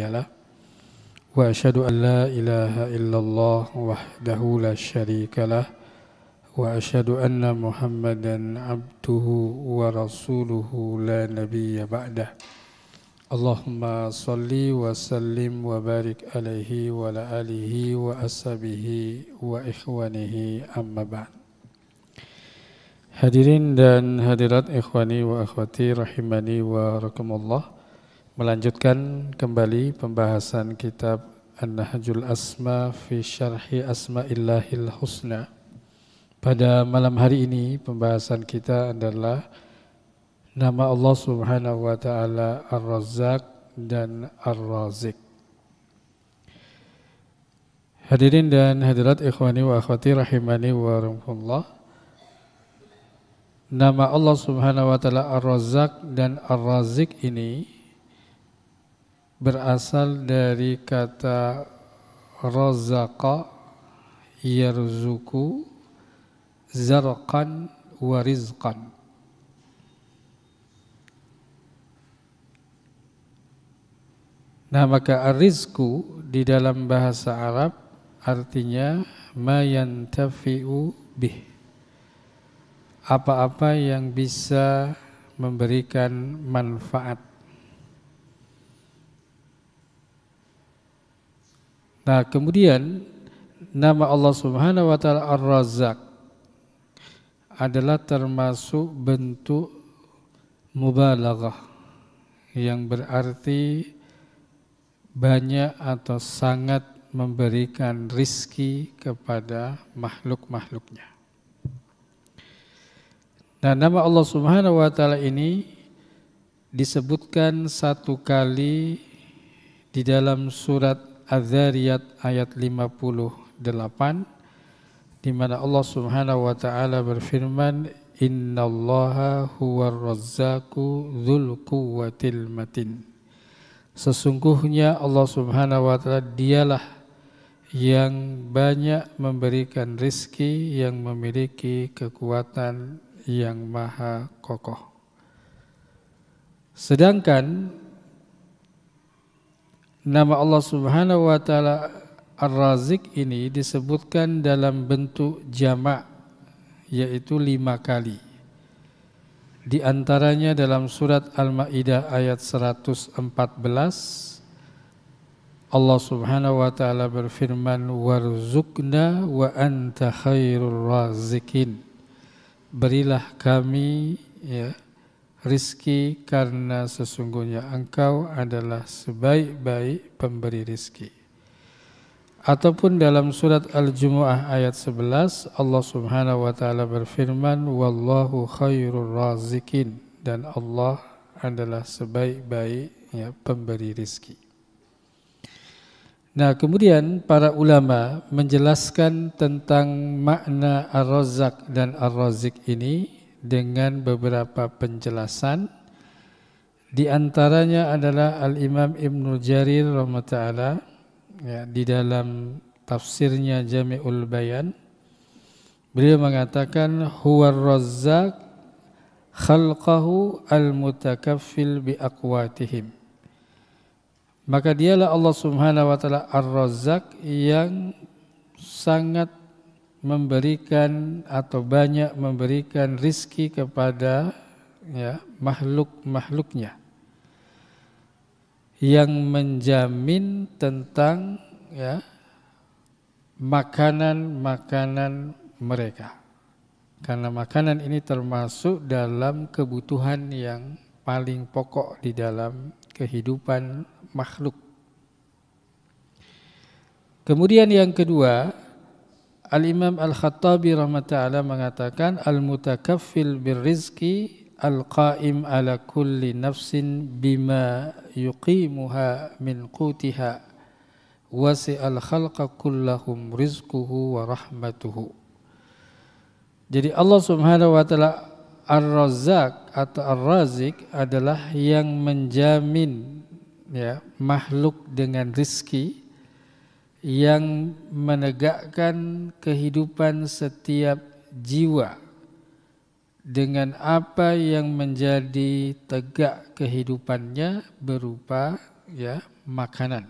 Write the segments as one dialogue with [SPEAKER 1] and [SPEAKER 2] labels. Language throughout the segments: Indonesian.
[SPEAKER 1] له وأشهد أن لا إله إلا الله وحده لا شريك له وأشهد أن محمدا عبده ورسوله لا نبي بعده اللهم صل وسلم وبارك عليه وعلى آله وأصحابه وإخوانه أما بعد. Hadirin dan hadirat ikhwani wa akhwati rahimani wa rahimakumullah, melanjutkan kembali pembahasan kitab An-Nahjul Asma fi Syarhi Asma'illahil Husna. Pada malam hari ini pembahasan kita adalah nama Allah Subhanahu wa taala Ar-Razzaq dan Ar-Razik. Hadirin dan hadirat ikhwani wa akhwati rahimani wa rahimakumullah, nama Allah Subhanahu wa taala Ar-Razzaq dan Ar-Razik ini berasal dari kata razaqa yarzuku zarqan wa rizqan. Nah, maka ar-rizku di dalam bahasa Arab artinya ma yantafi'u bih, apa-apa yang bisa memberikan manfaat. Nah, kemudian nama Allah Subhanahu wa taala Ar-Razzaq adalah termasuk bentuk mubalaghah yang berarti banyak atau sangat memberikan rizki kepada makhluk-makhluknya. Nah, nama Allah Subhanahu wa taala ini disebutkan satu kali di dalam surat Az-Zariyat ayat 58, di mana Allah Subhanahu wa taala berfirman, innallaha huwar razzaqu dzul quwwatil matin. Sesungguhnya Allah Subhanahu wa taala dialah yang banyak memberikan rizki, yang memiliki kekuatan yang maha kokoh. Sedangkan nama Allah Subhanahu wa taala Ar-Razik ini disebutkan dalam bentuk jamak, yaitu 5 kali. Di antaranya dalam surat Al-Maidah ayat 114, Allah Subhanahu wa taala berfirman, warzuqna wa anta khairur razikin. Berilah kami rizki karena sesungguhnya engkau adalah sebaik-baik pemberi rizki. Ataupun dalam surat Al-Jumu'ah ayat 11, Allah Subhanahu wa taala berfirman, wallahu khairur razikin, dan Allah adalah sebaik-baik pemberi rizki. Nah, kemudian para ulama menjelaskan tentang makna Ar-Razzaq dan Ar-Razik ini dengan beberapa penjelasan. Di antaranya adalah Al-Imam Ibnu Jarir rahimahullah di dalam tafsirnya Jami'ul Bayan, beliau mengatakan huwar razzaq khalqahu al-mutakaffil bi aqwatihim. Maka dialah Allah Subhanahu wa taala Ar-Razzaq yang sangat memberikan atau banyak memberikan rizki kepada makhluk-makhluknya, yang menjamin tentang makanan-makanan mereka. Karena makanan ini termasuk dalam kebutuhan yang paling pokok di dalam kehidupan makhluk. Kemudian yang kedua, Al-Imam Al-Khattabi rahimahullah mengatakan al-mutakaffil birrizqi al-qa'im ala kulli nafsin bima yuqimuha min qutiha wasi'al khalqa kullahum rizquhu wa rahmatuhu. Jadi Allah Subhanahu wa taala Ar-Razzaq atau Ar-Razik adalah yang menjamin makhluk dengan rizki, yang menegakkan kehidupan setiap jiwa dengan apa yang menjadi tegak kehidupannya berupa ya makanan.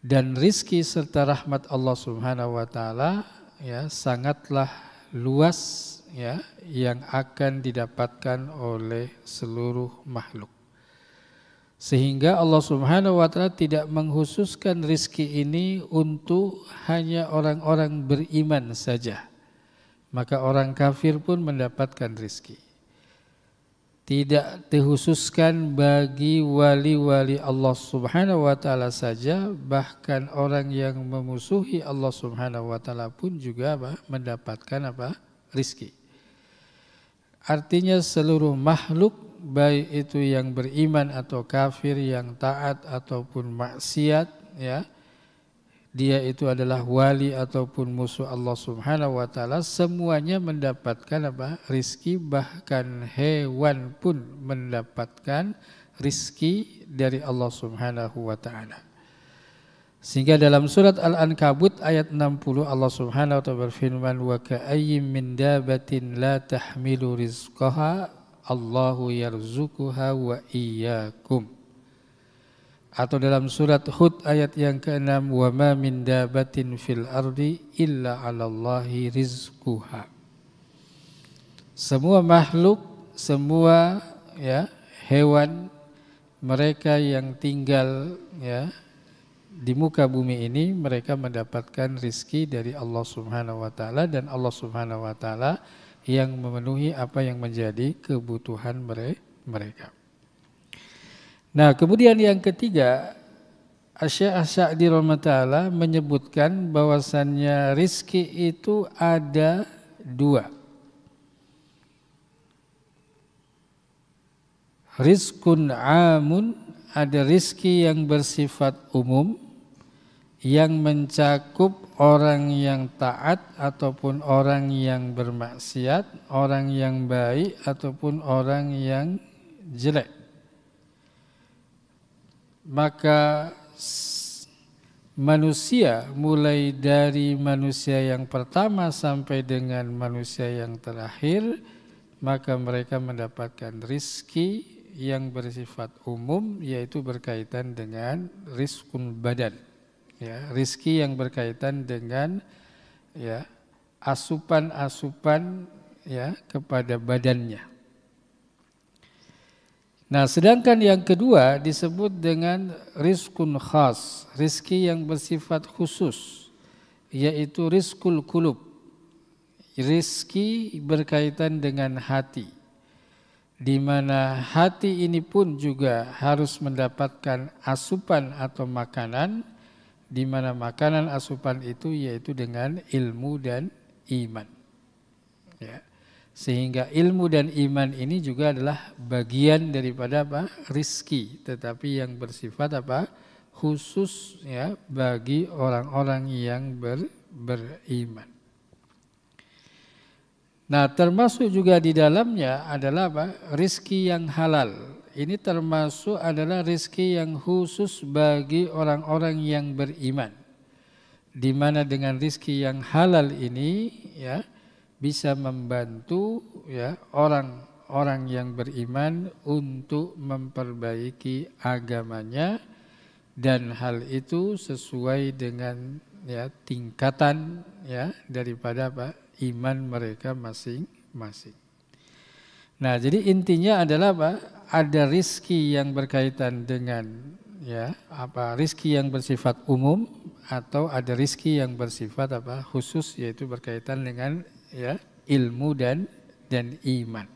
[SPEAKER 1] Dan rizki serta rahmat Allah Subhanahu wa taala ya sangatlah luas ya yang akan didapatkan oleh seluruh makhluk. Sehingga Allah Subhanahu wa taala tidak menghususkan rizki ini untuk hanya orang-orang beriman saja. Maka orang kafir pun mendapatkan rizki. Tidak dikhususkan bagi wali-wali Allah Subhanahu wa taala saja, bahkan orang yang memusuhi Allah Subhanahu wa taala pun juga mendapatkan rizki. Artinya seluruh makhluk, baik itu yang beriman atau kafir, yang taat ataupun maksiat, ya, dia itu adalah wali ataupun musuh Allah Subhanahu wa taala, semuanya mendapatkan rizki, bahkan hewan pun mendapatkan rizki dari Allah Subhanahu wa taala. Sehingga dalam surat Al-Ankabut ayat 60 Allah Subhanahu wa taala berfirman, wa ka'ayyim min dabatin la tahmilu rizqaha Allahu yarzuquha wa iyyakum. Atau dalam surat Hud ayat yang ke-6, wa ma min dabatin fil ardi illa 'alallahi rizquha. Semua makhluk, semua ya hewan, mereka yang tinggal ya di muka bumi ini, mereka mendapatkan rizki dari Allah Subhanahu wa taala, dan Allah Subhanahu wa taala yang memenuhi apa yang menjadi kebutuhan mereka. Nah, kemudian yang ketiga, Asy-Syaikh As-Sa'di rahimahullah menyebutkan bahwasannya rizki itu ada dua. Rizqun amun, ada rizki yang bersifat umum, yang mencakup orang yang taat ataupun orang yang bermaksiat, orang yang baik ataupun orang yang jelek. Maka manusia, mulai dari manusia yang pertama sampai dengan manusia yang terakhir, maka mereka mendapatkan rizki yang bersifat umum, yaitu berkaitan dengan rizqun badan. Ya, rizki yang berkaitan dengan ya asupan-asupan ya kepada badannya. Nah, sedangkan yang kedua disebut dengan rizqun khas, rizki yang bersifat khusus, yaitu rizqul qulub, rizki berkaitan dengan hati, di mana hati ini pun juga harus mendapatkan asupan atau makanan, di mana makanan asupan itu yaitu dengan ilmu dan iman. Ya. Sehingga ilmu dan iman ini juga adalah bagian daripada rizki, tetapi yang bersifat khusus ya bagi orang-orang yang beriman. Nah, termasuk juga di dalamnya adalah rizki yang halal. Ini termasuk adalah rizki yang khusus bagi orang-orang yang beriman. Di mana dengan rizki yang halal ini ya bisa membantu ya orang-orang yang beriman untuk memperbaiki agamanya, dan hal itu sesuai dengan ya tingkatan ya daripada iman mereka masing-masing. Nah, jadi intinya adalah ada rizki yang berkaitan dengan ya rizki yang bersifat umum, atau ada rizki yang bersifat khusus, yaitu berkaitan dengan ya ilmu dan iman.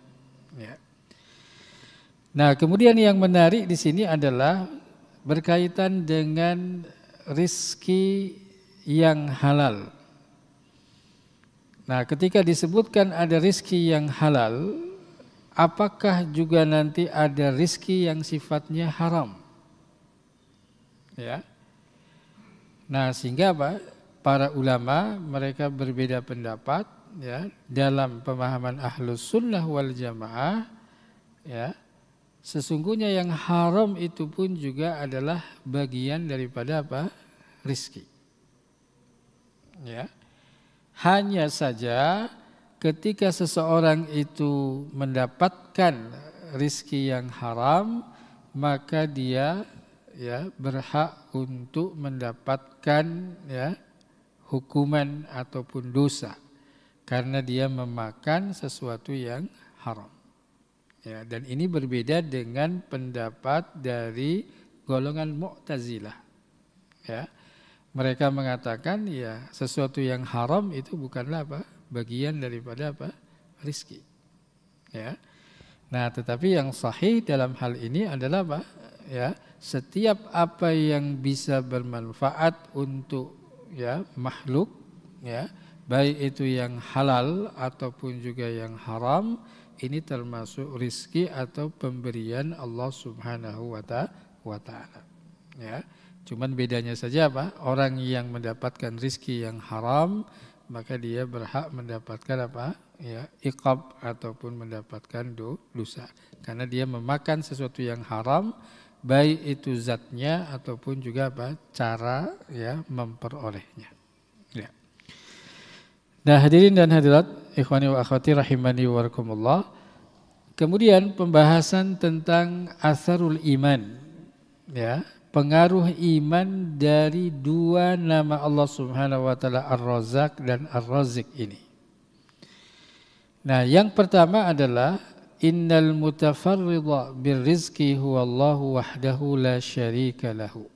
[SPEAKER 1] Ya. Nah, kemudian yang menarik di sini adalah berkaitan dengan rizki yang halal. Nah, ketika disebutkan ada rizki yang halal, apakah juga nanti ada rizki yang sifatnya haram? Ya. Nah, sehingga para ulama mereka berbeda pendapat ya dalam pemahaman Ahlus Sunnah wal Jamaah ya. Sesungguhnya yang haram itu pun juga adalah bagian daripada rizki. Ya. Hanya saja ketika seseorang itu mendapatkan rizki yang haram, maka dia berhak untuk mendapatkan hukuman ataupun dosa karena dia memakan sesuatu yang haram. Ya, dan ini berbeda dengan pendapat dari golongan Mu'tazilah. Ya, mereka mengatakan sesuatu yang haram itu bukanlah bagian daripada rizki. Ya. Nah, tetapi yang sahih dalam hal ini adalah setiap apa yang bisa bermanfaat untuk makhluk, baik itu yang halal ataupun juga yang haram, ini termasuk rizki atau pemberian Allah Subhanahu wa Ta'ala. Ya. Cuman bedanya saja orang yang mendapatkan rizki yang haram, maka dia berhak mendapatkan iqab ataupun mendapatkan dosa. Karena dia memakan sesuatu yang haram, baik itu zatnya ataupun juga cara memperolehnya. Ya. Nah, hadirin dan hadirat, ikhwani wa akhwati rahimani wa rahimakumullah. Kemudian pembahasan tentang asarul iman, pengaruh iman dari dua nama Allah Subhanahu wa taala Ar-Razzaq dan Ar-Razzik ini. Nah, yang pertama adalah innal mutafarridha birrizqi huwallahu wahdahu la syarika lahu.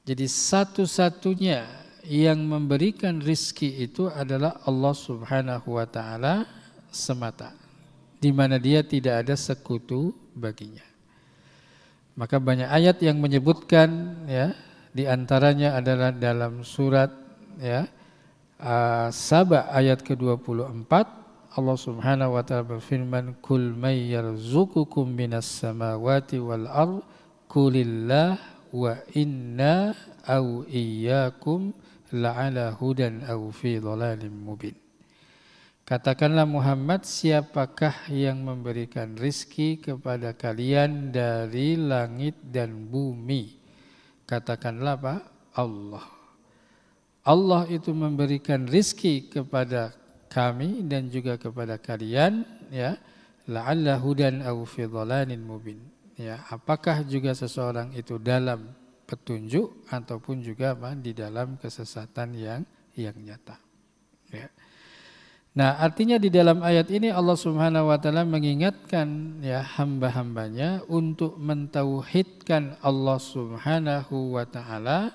[SPEAKER 1] Jadi satu-satunya yang memberikan rizki itu adalah Allah Subhanahu wa taala semata, di mana dia tidak ada sekutu baginya. Maka banyak ayat yang menyebutkan di antaranya adalah dalam surat Saba ayat ke-24, Allah Subhanahu wa taala berfirman, "Kul may yarzuqukum minas samawati wal ard qulillah wa inna aw iyyakum la'ala hudan aw fi dhalalim mubin." Katakanlah Muhammad, siapakah yang memberikan rizki kepada kalian dari langit dan bumi? Katakanlah Allah. Allah itu memberikan rizki kepada kami dan juga kepada kalian, la'alla hudan aw fi dhalalin mubin. Apakah juga seseorang itu dalam petunjuk ataupun juga di dalam kesesatan yang nyata. Nah, artinya di dalam ayat ini Allah Subhanahu wa taala mengingatkan hamba-hambanya untuk mentauhidkan Allah Subhanahu wa taala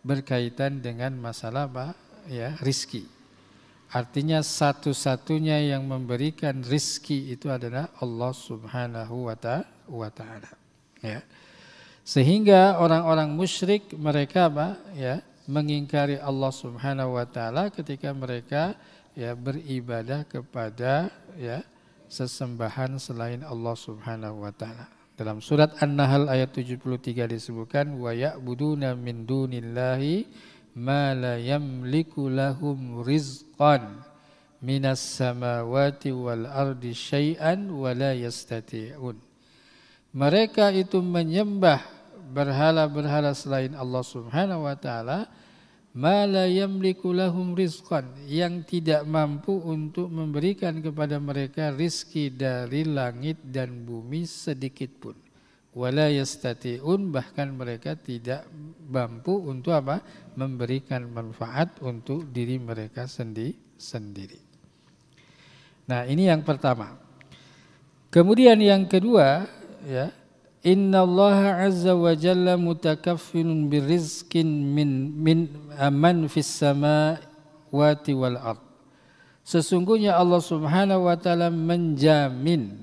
[SPEAKER 1] berkaitan dengan masalah rizki. Artinya satu-satunya yang memberikan rizki itu adalah Allah Subhanahu wa taala. Sehingga orang-orang musyrik mereka mengingkari Allah Subhanahu wa taala ketika mereka beribadah kepada sesembahan selain Allah Subhanahu wa taala. Dalam surat An-Nahl ayat 73 disebutkan, wa ya'buduna min dunillahi ma la yamliku lahum rizqan minas samawati wal ardi syai'an wa la yastati'un. Mereka itu menyembah berhala-berhala selain Allah Subhanahu wa taala, ma la yamliku lahum rizqan, yang tidak mampu untuk memberikan kepada mereka rizki dari langit dan bumi sedikit pun. Wala yastati'un, bahkan mereka tidak mampu untuk memberikan manfaat untuk diri mereka sendiri. Nah, ini yang pertama. Kemudian yang kedua, Inna Allah azza wa jalla mutakaffilun birizqin min man fis samawati wal ard. Sesungguhnya Allah Subhanahu wa taala menjamin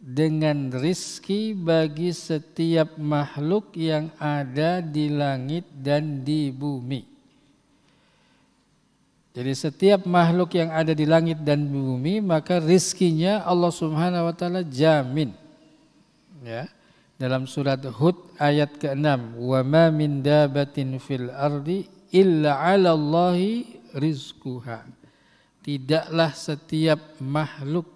[SPEAKER 1] dengan rizki bagi setiap makhluk yang ada di langit dan di bumi. Jadi setiap makhluk yang ada di langit dan di bumi, maka rizkinya Allah Subhanahu wa taala jamin. Dalam surat Hud ayat ke-6, wa ma min dabatin fil ardi illa 'ala Allahi rizquha. Tidaklah setiap makhluk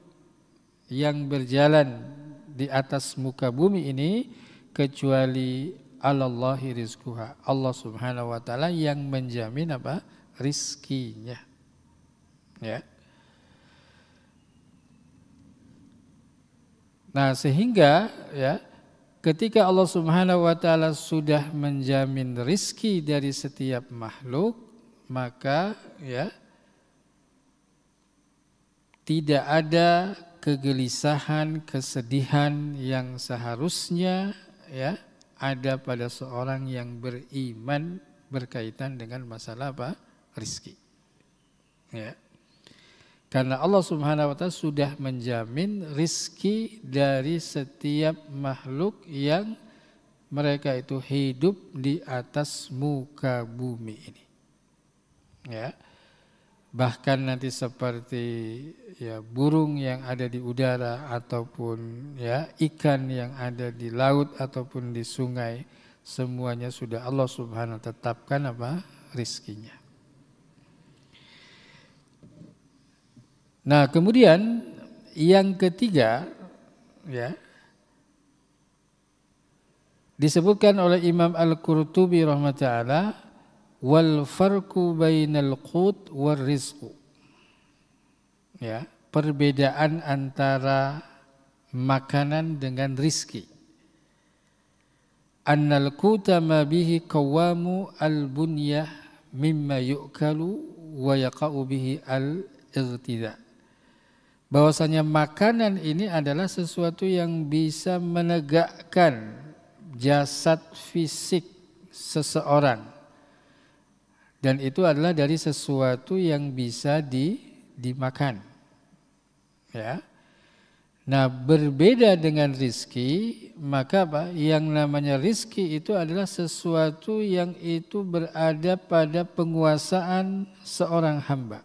[SPEAKER 1] yang berjalan di atas muka bumi ini kecuali 'ala Allahi rizquha. Allah Subhanahu wa taala yang menjamin rizkinya. Nah, sehingga ya ketika Allah Subhanahu wa taala sudah menjamin rizki dari setiap makhluk, maka ya tidak ada kegelisahan, kesedihan yang seharusnya ya ada pada seorang yang beriman berkaitan dengan masalah apa? Rizki. Ya. Karena Allah Subhanahu wa taala sudah menjamin rizki dari setiap makhluk yang mereka itu hidup di atas muka bumi ini. Ya. Bahkan nanti seperti ya burung yang ada di udara ataupun ya ikan yang ada di laut ataupun di sungai, semuanya sudah Allah Subhanahu wa taala tetapkan apa? Rizkinya. Nah, kemudian yang ketiga ya disebutkan oleh Imam Al-Qurtubi rahimahullah, wal farqu bainal qut war rizqu. Ya, perbedaan antara makanan dengan rizki. Annal quta ma bihi qawamu al-bunyah mimma yu'kalu wa yaqa'u bihi al-ightida. Bahwasanya makanan ini adalah sesuatu yang bisa menegakkan jasad fisik seseorang. Dan itu adalah dari sesuatu yang bisa dimakan. Ya. Nah, berbeda dengan rizki, maka apa? Yang namanya rizki itu adalah sesuatu yang itu berada pada penguasaan seorang hamba.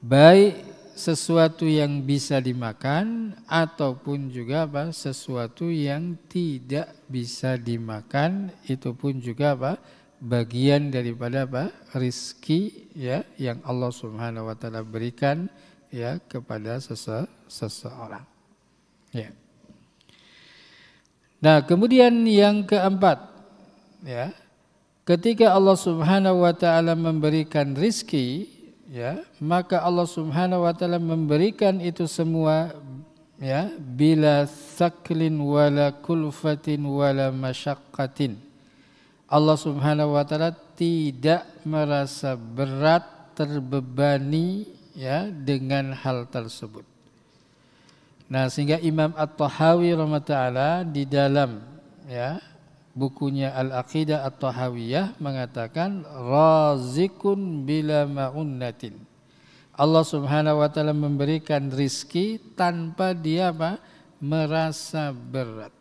[SPEAKER 1] Baik sesuatu yang bisa dimakan ataupun juga apa? Sesuatu yang tidak bisa dimakan, itu pun juga apa? Bagian daripada apa? Rizki ya yang Allah Subhanahu wa taala berikan ya kepada seseorang. Ya. Nah, kemudian yang keempat ya, ketika Allah Subhanahu wa taala memberikan rizki ya, maka Allah Subhanahu wa taala memberikan itu semua ya bila saklin wala kulfatin wala masyaqqatin. Allah Subhanahu wa taala tidak merasa berat, terbebani ya dengan hal tersebut. Nah, sehingga Imam At-Tahawi rahimahullah di dalam ya bukunya Al-Aqidah At-Tahawiyah mengatakan razikun bila ma'unnatin. Allah Subhanahu wa taala memberikan rizki tanpa dia apa? Merasa berat.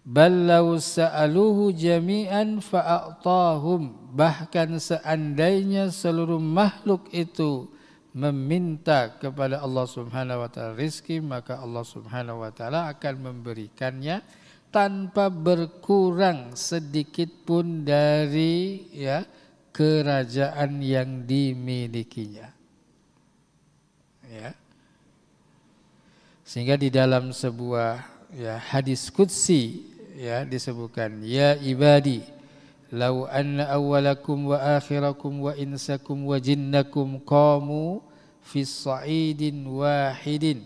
[SPEAKER 1] Ballau sa'aluhu jami'an fa'a'tahum. Bahkan seandainya seluruh makhluk itu meminta kepada Allah Subhanahu wa taala rizki, maka Allah Subhanahu wa taala akan memberikannya tanpa berkurang sedikit pun dari ya kerajaan yang dimilikinya. Ya. Sehingga di dalam sebuah ya hadis qudsi ya disebutkan, ya ibadi law anna awwalakum wa akhirakum wa insakum wa jinnakum qamu fi sa'idin wahidin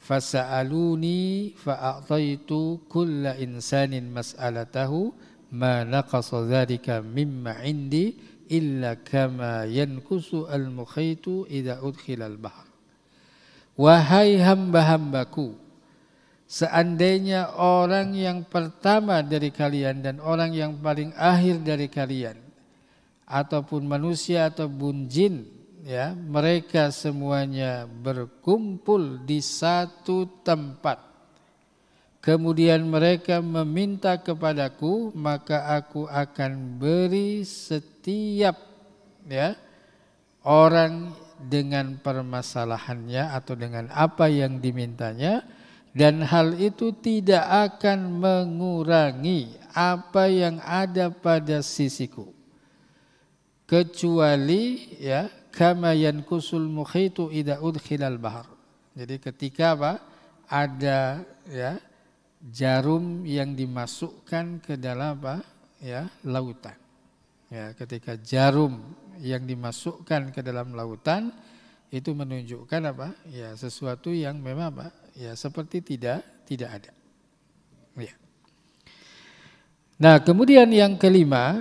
[SPEAKER 1] fasa'aluni fa'ataitu kulla insanin mas'alatahu ma naqasa dzalika mimma indi illa kama yankusu al-mukhaitu idza udkhila al-bahr. Wahai hamba-hambaku, seandainya orang yang pertama dari kalian dan orang yang paling akhir dari kalian ataupun manusia ataupun jin ya, mereka semuanya berkumpul di satu tempat, kemudian mereka meminta kepadaku, maka aku akan beri setiap ya orang dengan permasalahannya atau dengan apa yang dimintanya. Dan hal itu tidak akan mengurangi apa yang ada pada sisiku, kecuali ya kama yankusul mukhitu idza udkhilal bahr. Jadi ketika apa? Ada ya jarum yang dimasukkan ke dalam apa? Ya, lautan. Ya, ketika jarum yang dimasukkan ke dalam lautan itu menunjukkan apa? Ya, sesuatu yang memang apa? Ya, seperti tidak ada. Ya. Nah, kemudian yang kelima,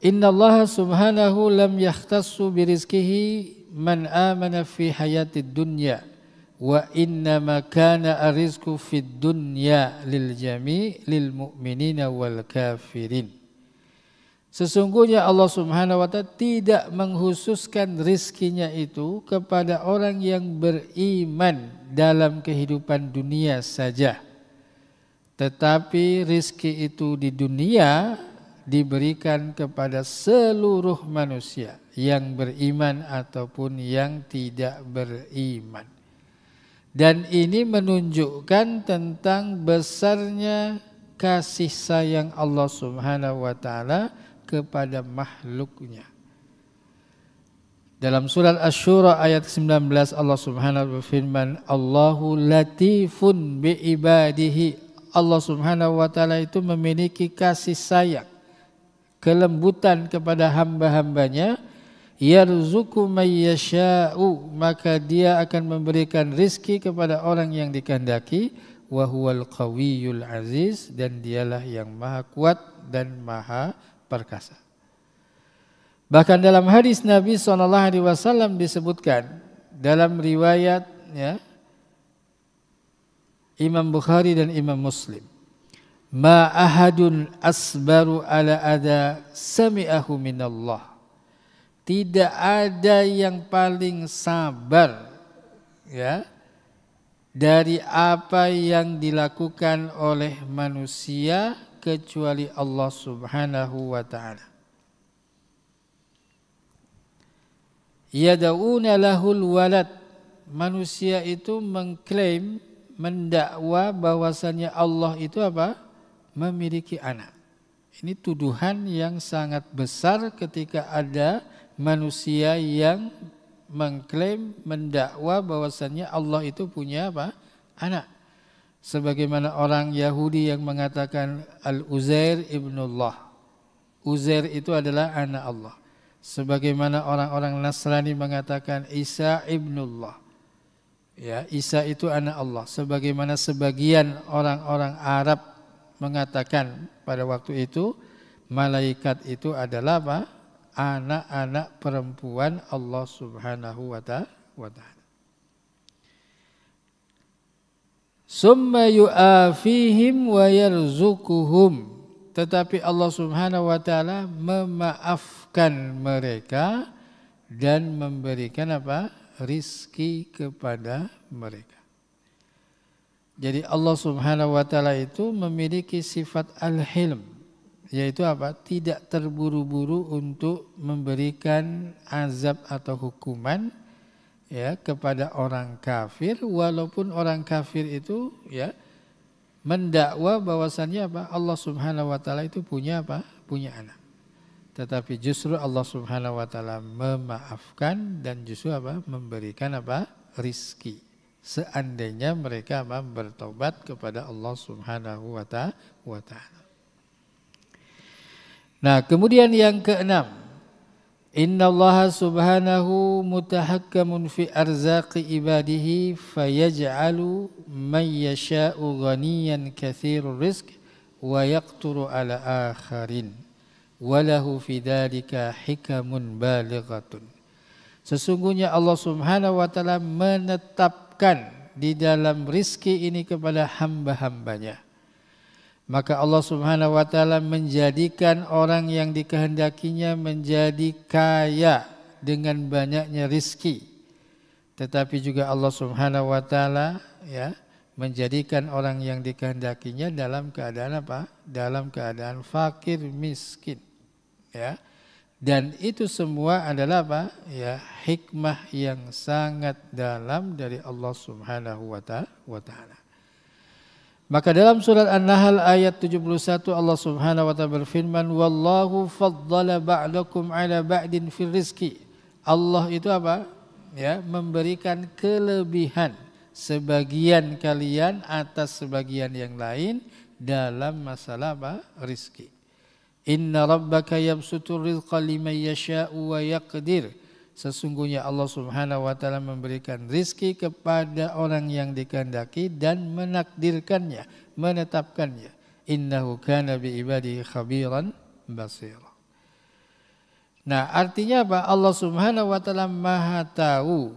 [SPEAKER 1] innallaha subhanahu lam yakhtassu birizkihi man amana fi hayatid dunya wa innama kana arizku fid dunya lil jami' lil mu'minina wal kafirin. Sesungguhnya Allah Subhanahu wa taala tidak menghususkan rizkinya itu kepada orang yang beriman dalam kehidupan dunia saja. Tetapi rizki itu di dunia diberikan kepada seluruh manusia yang beriman ataupun yang tidak beriman. Dan ini menunjukkan tentang besarnya kasih sayang Allah Subhanahu wa taala kepada makhluknya. Dalam surat Asy-Syura ayat 19 Allah Subhanahu wa taala berfirman, Allahu latifun bi ibadihi. Allah Subhanahu wa taala itu memiliki kasih sayang, kelembutan kepada hamba-hambanya. Yarzuqu may yasha'u, maka dia akan memberikan rizki kepada orang yang dikehendaki. Wa huwal qawiyyul aziz, dan dialah yang maha kuat dan maha perkasa. Bahkan dalam hadis Nabi SAW disebutkan dalam riwayat ya, Imam Bukhari dan Imam Muslim, ma ahadun asbaru ala ada sami'ahu minallah. Tidak ada yang paling sabar ya dari apa yang dilakukan oleh manusia kecuali Allah Subhanahu wa taala. Yad'una lahul walad. Manusia itu mengklaim, mendakwa bahwasannya Allah itu apa? Memiliki anak. Ini tuduhan yang sangat besar ketika ada manusia yang mengklaim, mendakwa bahwasannya Allah itu punya apa? Anak. Sebagaimana orang Yahudi yang mengatakan Al-Uzair ibnullah. Uzair itu adalah anak Allah. Sebagaimana orang-orang Nasrani mengatakan Isa ibnullah. Ya, Isa itu anak Allah. Sebagaimana sebagian orang-orang Arab mengatakan pada waktu itu malaikat itu adalah apa? Anak-anak perempuan Allah Subhanahu wa ta'ala. Summa yu'afihim wa yarzuquhum. Tetapi Allah Subhanahu wa ta'ala memaafkan mereka dan memberikan apa? Rizki kepada mereka. Jadi Allah Subhanahu wa ta'ala itu memiliki sifat al-hilm, yaitu apa? Tidak terburu-buru untuk memberikan azab atau hukuman ya kepada orang kafir, walaupun orang kafir itu ya mendakwa bahwasannya apa? Allah Subhanahu wa ta'ala itu punya apa? Punya anak. Tetapi justru Allah Subhanahu wa ta'ala memaafkan dan justru apa? Memberikan apa? Rizki. Seandainya mereka apa? Bertobat kepada Allah Subhanahu wa ta'ala. Nah, kemudian yang keenam, innallaha subhanahu mutahakkamun fi arzaqi ibadihi fayaj'alu man yasha'u ghaniyan katsirur rizq wa yaqturu ala akharin walahu fi dzalika hikamun balighatun. Sesungguhnya Allah Subhanahu wa taala menetapkan di dalam rizki ini kepada hamba-hambanya. Maka Allah Subhanahu wa taala menjadikan orang yang dikehendakinya menjadi kaya dengan banyaknya rizki. Tetapi juga Allah Subhanahu wa taala ya menjadikan orang yang dikehendakinya dalam keadaan apa? Dalam keadaan fakir miskin. Ya. Dan itu semua adalah apa? Ya, hikmah yang sangat dalam dari Allah Subhanahu wa taala. Maka dalam surat An-Nahl ayat 71 Allah Subhanahu wa taala berfirman, wallahu faddala ba'dakum 'ala ba'din fil rizqi. Allah itu apa? Ya, memberikan kelebihan sebagian kalian atas sebagian yang lain dalam masalah apa? Rizki. Inna rabbaka yabsutur rizqa liman yasha'u wa yaqdir. Sesungguhnya Allah Subhanahu wa taala memberikan rizki kepada orang yang dikehendaki dan menakdirkannya, menetapkannya. Innahu kana bi ibadihi khabiran basira. Nah, artinya apa? Allah Subhanahu wa taala Maha tahu.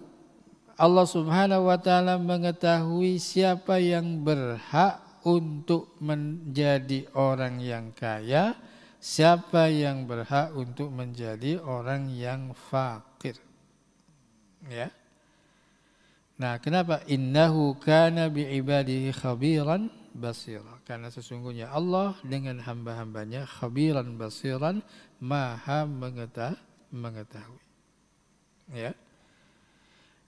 [SPEAKER 1] Allah Subhanahu wa taala mengetahui siapa yang berhak untuk menjadi orang yang kaya, siapa yang berhak untuk menjadi orang yang fakir. Ya. Nah, kenapa? Innahu kana bi ibadihi khabiran basira. Karena sesungguhnya Allah dengan hamba-hambanya khabiran basiran, maha mengetahui. Ya.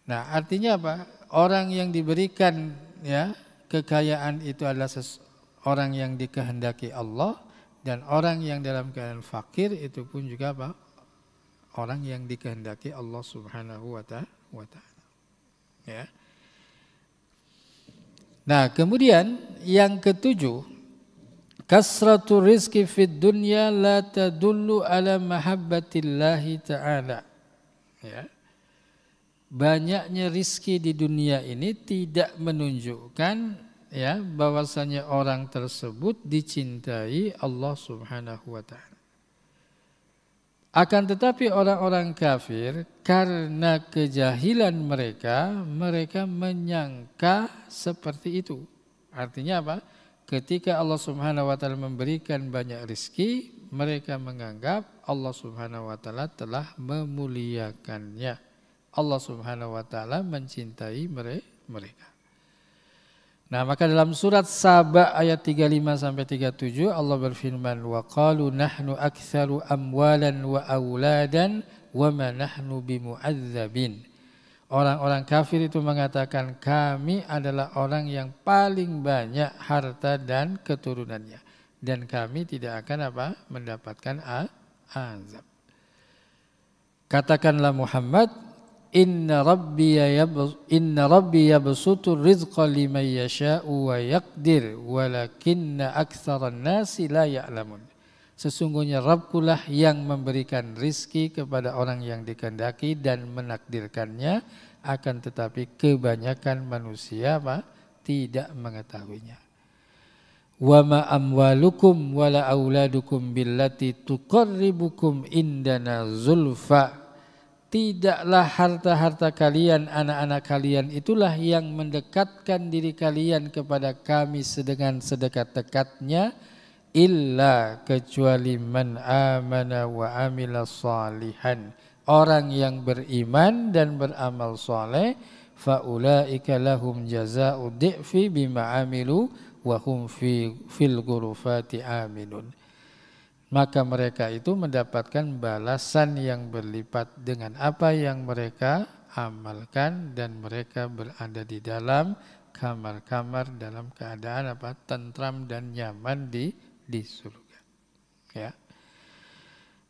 [SPEAKER 1] Nah, artinya apa? Orang yang diberikan ya kekayaan itu adalah orang yang dikehendaki Allah, dan orang yang dalam keadaan fakir itu pun juga apa? Orang yang dikehendaki Allah Subhanahu wa taala. Ya. Nah, kemudian yang ketujuh, kasratu rizki fid dunya la tadullu ala mahabbatillahi ta'ala. Ya. Banyaknya rizki di dunia ini tidak menunjukkan ya bahwasanya orang tersebut dicintai Allah Subhanahu wa taala. Akan tetapi orang-orang kafir karena kejahilan mereka menyangka seperti itu. Artinya apa? Ketika Allah Subhanahu wa taala memberikan banyak rizki, mereka menganggap Allah Subhanahu wa taala telah memuliakannya. Allah Subhanahu wa taala mencintai mereka. Nah, maka dalam surat Saba ayat 35 sampai 37 Allah berfirman, wa qalu nahnu aktsaru amwalan wa auladan wa ma nahnu bimu'adzabin. Orang-orang kafir itu mengatakan kami adalah orang yang paling banyak harta dan keturunannya, dan kami tidak akan apa? Mendapatkan azab. Katakanlah Muhammad, Inna rabbi yabsutur rizqa liman yasha'u wa yaqdir walakinna aktsaran nasi la ya'lamun. Sesungguhnya Rabbkulah yang memberikan rizki kepada orang yang dikehendaki dan menakdirkannya, akan tetapi kebanyakan manusia apa? Tidak mengetahuinya. Wa ma amwalukum wala auladukum billati tuqarribukum indana zulfa. Tidaklah harta-harta kalian, anak-anak kalian itulah yang mendekatkan diri kalian kepada kami dengan sedekat-dekatnya, illa kecuali man amana wa amila salihan, orang yang beriman dan beramal saleh, faulaika lahum jazaa'u dhi'fi bima amilu wa hum fil ghurufati aminun. Maka mereka itu mendapatkan balasan yang berlipat dengan apa yang mereka amalkan, dan mereka berada di dalam kamar-kamar dalam keadaan apa? Tentram dan nyaman di surga. Ya.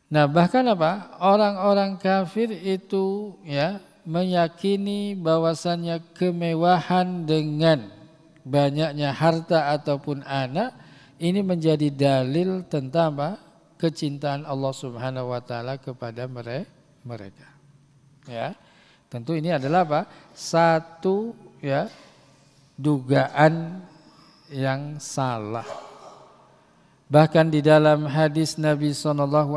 [SPEAKER 1] Nah, bahkan apa? Orang-orang kafir itu ya meyakini bahwasannya kemewahan dengan banyaknya harta ataupun anak ini menjadi dalil tentang apa? Kecintaan Allah Subhanahu wa taala kepada mereka. Ya. Tentu ini adalah apa? Satu ya dugaan yang salah. Bahkan di dalam hadis Nabi SAW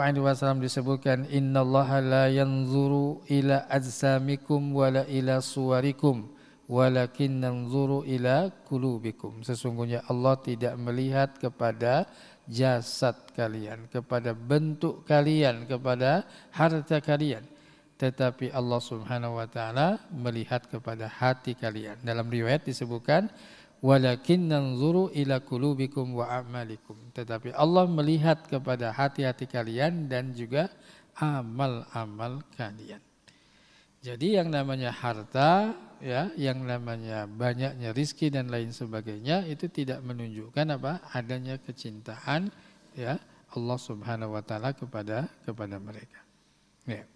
[SPEAKER 1] disebutkan, innallaha la yanzuru ila ajsamikum wala ila suwarikum walakin nanzuru ila qulubikum. Sesungguhnya Allah tidak melihat kepada jasad kalian, kepada bentuk kalian, kepada harta kalian, tetapi Allah Subhanahu wa taala melihat kepada hati kalian. Dalam riwayat disebutkan walakin nanzuru ila qulubikum wa a'malikum. Tetapi Allah melihat kepada hati-hati kalian dan juga amal-amal kalian. Jadi yang namanya harta, ya, yang namanya banyaknya rizki dan lain sebagainya itu tidak menunjukkan apa? Adanya kecintaan ya Allah Subhanahu wa taala kepada mereka. Ya.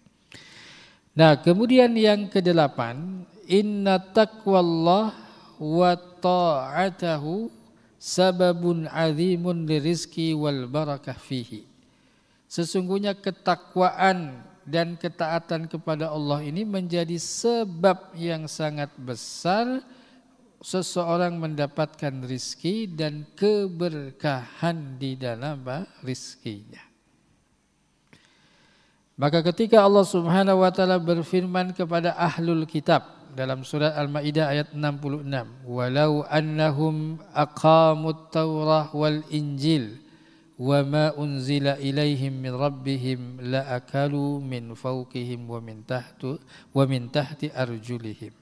[SPEAKER 1] Nah, kemudian yang kedelapan, inna taqwallah wa ta'atahu sababun azimun lirizki wal barakah fihi. Sesungguhnya ketakwaan dan ketaatan kepada Allah ini menjadi sebab yang sangat besar seseorang mendapatkan rizki dan keberkahan di dalam rizkinya. Maka ketika Allah Subhanahu wa taala berfirman kepada ahlul kitab dalam surat Al-Maidah ayat 66, "Walau annahum aqamut Taurah wal Injil wa ma unzila ilaihim min rabbihim la akalu min fawqihim wa min tahti arjulihim."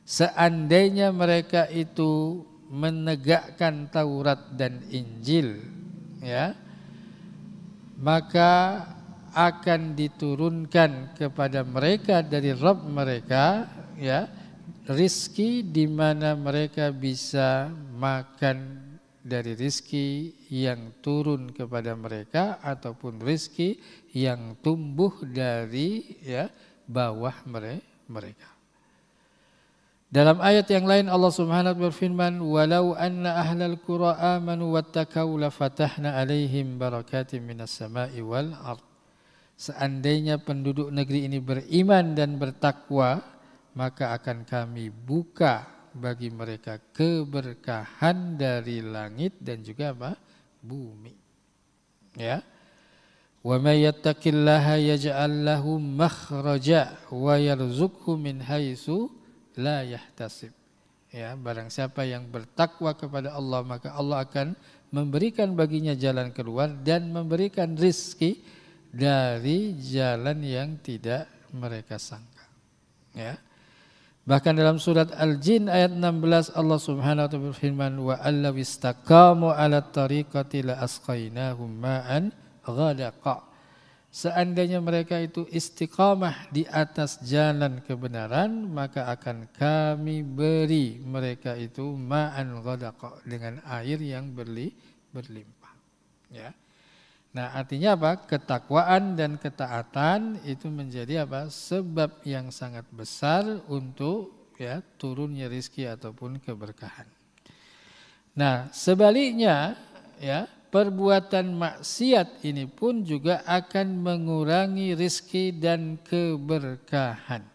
[SPEAKER 1] Seandainya mereka itu menegakkan Taurat dan Injil, ya, maka akan diturunkan kepada mereka dari Rabb mereka, ya, rizki di mana mereka bisa makan dari rizki yang turun kepada mereka ataupun rizki yang tumbuh dari, ya, bawah mereka. Dalam ayat yang lain Allah Subhanahu wa taala berfirman, "Walau anna ahlal qura amanu wattaqau la fatahna alaihim barakatim minas sama'i wal ardh." Seandainya penduduk negeri ini beriman dan bertakwa, maka akan kami buka bagi mereka keberkahan dari langit dan juga bumi. Ya. Wa may yattaqillaha yaj'al lahu makhraja wa yarzuqhu min haitsu la yahtasib. Ya, barang siapa yang bertakwa kepada Allah, maka Allah akan memberikan baginya jalan keluar dan memberikan rizki dari jalan yang tidak mereka sangka. Ya. Bahkan dalam surat Al-Jin ayat 16 Allah Subhanahu wa taala berfirman, "Wa allaw istaqamu 'ala tariqati la asqainahum ma'an ghadaqa." Seandainya mereka itu istiqamah di atas jalan kebenaran, maka akan kami beri mereka itu ma'an ghadaqa, dengan air yang berlimpah. Ya. Nah, artinya apa? Ketakwaan dan ketaatan itu menjadi apa? Sebab yang sangat besar untuk, ya, turunnya rizki ataupun keberkahan. Nah, sebaliknya, ya, perbuatan maksiat ini pun juga akan mengurangi rizki dan keberkahan.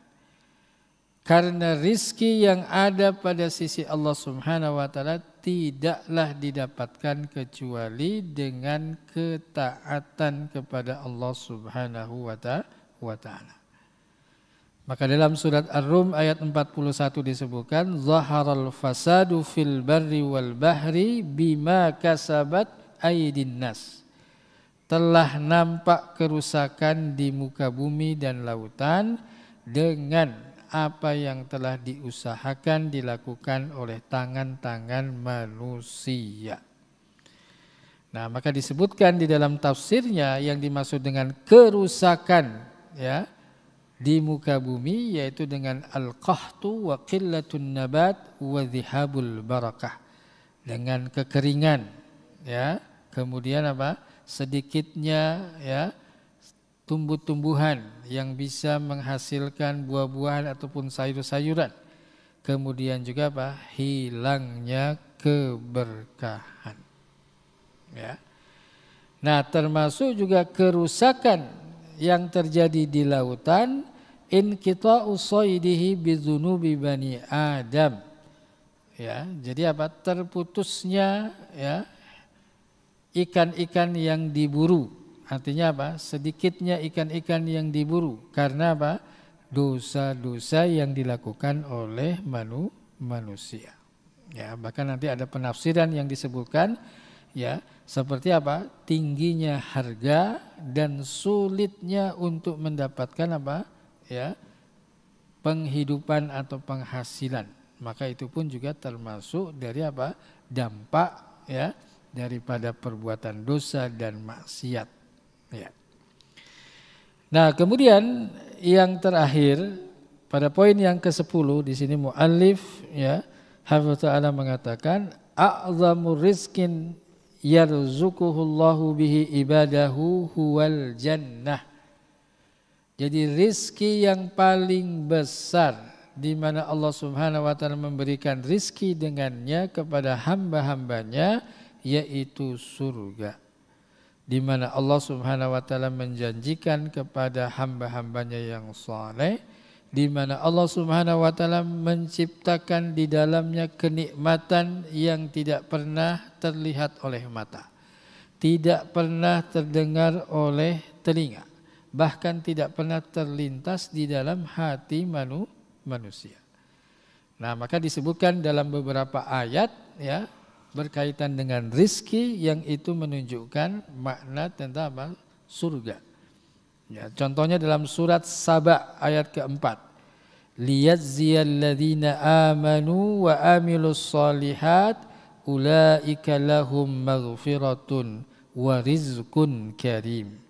[SPEAKER 1] Karena rizki yang ada pada sisi Allah Subhanahu wa taala tidaklah didapatkan kecuali dengan ketaatan kepada Allah Subhanahu wa taala. Maka dalam surat Ar-Rum ayat 41 disebutkan, "Zaharal fasadu fil barri wal bahri bima kasabat aydin nas." Telah nampak kerusakan di muka bumi dan lautan dengan apa yang telah diusahakan dilakukan oleh tangan-tangan manusia. Nah, maka disebutkan di dalam tafsirnya yang dimaksud dengan kerusakan, ya, di muka bumi yaitu dengan al-qahtu wa qillatun nabat wa dhihabul barakah, dengan kekeringan, ya, kemudian apa? Sedikitnya, ya, tumbuh-tumbuhan yang bisa menghasilkan buah-buahan ataupun sayur-sayuran. Kemudian juga apa? Hilangnya keberkahan. Ya. Nah, termasuk juga kerusakan yang terjadi di lautan, inqita'u shaydihi bidzunubi bani Adam. Ya, jadi apa? Terputusnya, ya, ikan-ikan yang diburu. Artinya apa? Sedikitnya ikan-ikan yang diburu. Karena apa? Dosa-dosa yang dilakukan oleh manusia. Ya, bahkan nanti ada penafsiran yang disebutkan, ya, seperti apa? Tingginya harga dan sulitnya untuk mendapatkan apa? Ya, penghidupan atau penghasilan. Maka itu pun juga termasuk dari apa? Dampak, ya, daripada perbuatan dosa dan maksiat. Ya. Nah, kemudian yang terakhir pada poin yang ke-10 di sini muallif, ya, Hafidz Ta'ala mengatakan a'zamur rizkin yarzuquhullahu bihi ibadahu huwal jannah. Jadi rizki yang paling besar di mana Allah Subhanahu wa taala memberikan rizki dengannya kepada hamba-hambanya yaitu surga. di mana Allah Subhanahu wa taala menjanjikan kepada hamba-hambanya yang saleh, di mana Allah Subhanahu wa taala menciptakan di dalamnya kenikmatan yang tidak pernah terlihat oleh mata, tidak pernah terdengar oleh telinga, bahkan tidak pernah terlintas di dalam hati manusia. Nah, maka disebutkan dalam beberapa ayat ya berkaitan dengan rizki yang itu menunjukkan makna tentang apa? Surga. Ya, contohnya dalam surat Saba ayat keempat. Liyajziyalladzina amanu wa amilus solihat ulaika lahum maghfiratun wa rizqun karim.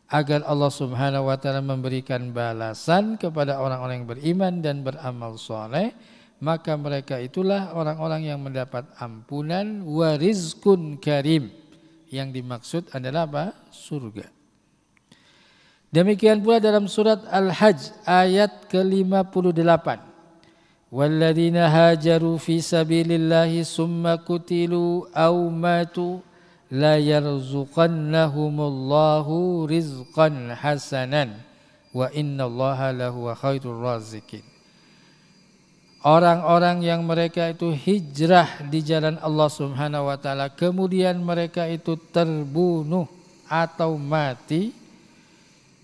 [SPEAKER 1] Agar Allah Subhanahu wa taala memberikan balasan kepada orang-orang yang beriman dan beramal soleh, maka mereka itulah orang-orang yang mendapat ampunan wa rizqun karim. Yang dimaksud adalah apa? Surga. Demikian pula dalam surat Al-Hajj ayat ke-58. Walladzina hajaru fi sabilillahi summa kutilu aw matu la yarzuqannahumullahu rizqan hasanan wa innallaha lahuwa khairur raziqin. Orang-orang yang mereka itu hijrah di jalan Allah Subhanahu wa taala, kemudian mereka itu terbunuh atau mati,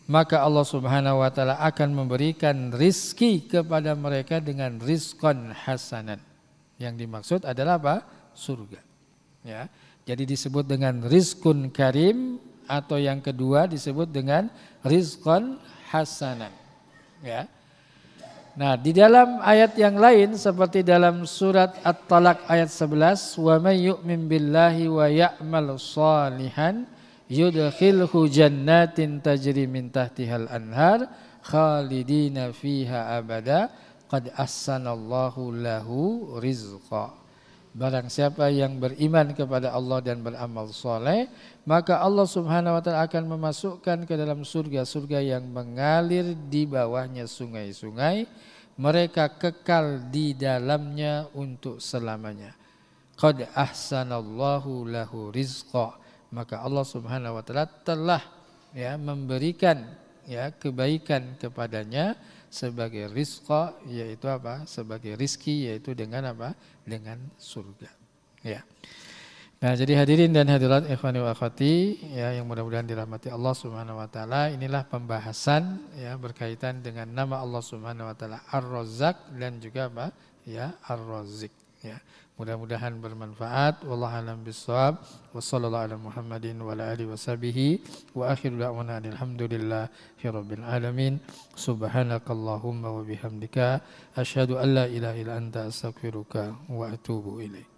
[SPEAKER 1] maka Allah Subhanahu wa taala akan memberikan rizki kepada mereka dengan rizqan hasanan. Yang dimaksud adalah apa? Surga. Ya. Jadi disebut dengan rizqun karim, atau yang kedua disebut dengan rizqan hasanan. Ya. Nah, di dalam ayat yang lain seperti dalam surat At-Talaq ayat 11, wa may yu'min billahi wa ya'mal shalihan yudkhilhu jannatin tajri min tahtihal anhar khalidina fiha abada qad ahsanallahu lahu rizqa. Barang siapa yang beriman kepada Allah dan beramal soleh, maka Allah Subhanahu wa taala akan memasukkan ke dalam surga-surga yang mengalir di bawahnya sungai-sungai, mereka kekal di dalamnya untuk selamanya. Qad ahsanallahu lahu rizqa. Maka Allah Subhanahu wa taala telah ya memberikan ya kebaikan kepadanya sebagai rizqa, yaitu apa? Sebagai rizki, yaitu dengan apa? Dengan surga. Ya. Nah, jadi hadirin dan hadirat ikhwani wa akhwati ya yang mudah-mudahan dirahmati Allah Subhanahu wa taala, inilah pembahasan ya berkaitan dengan nama Allah Subhanahu wa taala Ar-Razzaq dan juga apa? Ya, Ar-Razziq ya. Mudah-mudahan bermanfaat. Wallahu a'lam bishawab. Wassallallahu ala Muhammadin wa ala alihi washabihi wa akhiru da'wana alhamdulillahi rabbil alamin. Subhanakallahumma wa bihamdika asyhadu an la ilaha illa anta astaghfiruka wa atubu ilaik.